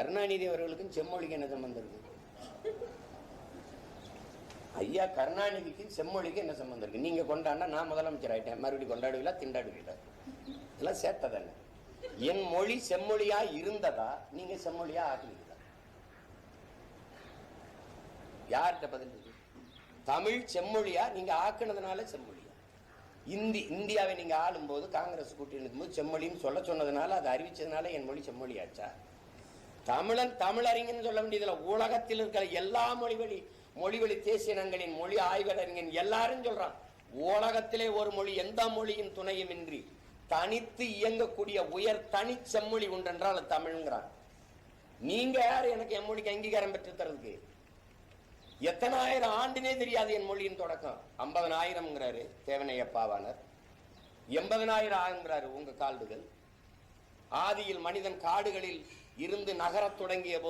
கருணாநிதி அவர்களுக்கும் செம்மொழிக்கு என்ன சம்பந்தம் இருக்கு? ஐயா கருணாநிதிக்கும் செம்மொழிக்கு என்ன சம்பந்தம் இருக்கு? நீங்க கொண்டாண்டா நான் முதலமைச்சர் ஆயிட்டேன், மறுபடியும் கொண்டாடுவீங்களா? திண்டாடுவீங்களா? இதெல்லாம் சேட்டதானே. என் மொழி செம்மொழியா இருந்ததா, நீங்க செம்மொழியா ஆக்குவீங்களா? யார்கிட்ட பதில் இருக்கு? தமிழ் செம்மொழியா நீங்க ஆக்குனதுனால செம்மொழியா? இந்தியாவை நீங்க ஆளும் போது காங்கிரஸ் கூட்டணி இருக்கும்போது செம்மொழின்னு சொல்ல சொன்னதுனால, அதை அறிவிச்சதுனால என் மொழி செம்மொழியாச்சா? தமிழன் தமிழறிஞன் சொல்ல வேண்டியதுல உலகத்தில் இருக்கிற எல்லா மொழிவழி தேசியனங்களின் மொழி ஆய்வறிஞன் எல்லாரும் சொல்றான், உலகத்திலே ஒரு மொழி எந்த மொழியின் துணையும் இன்றி தனித்து இயங்கக்கூடிய உயர் தனி செம்மொழி உண்டென்றால் அது தமிழ்ங்கிறான். நீங்க யார் எனக்கு என் மொழிக்கு அங்கீகாரம் பெற்று தரதுக்கு? எத்தனாயிரம் ஆண்டுனே தெரியாது என் மொழியின் தொடக்கம். 50,000 தேவனையப்பாவானர், 80,000 ஆகுங்கிறாரு உங்க கால்டுகள். ஆதியில் மனிதன் காடுகளில் இருந்து நகரத் தொடங்கிய போது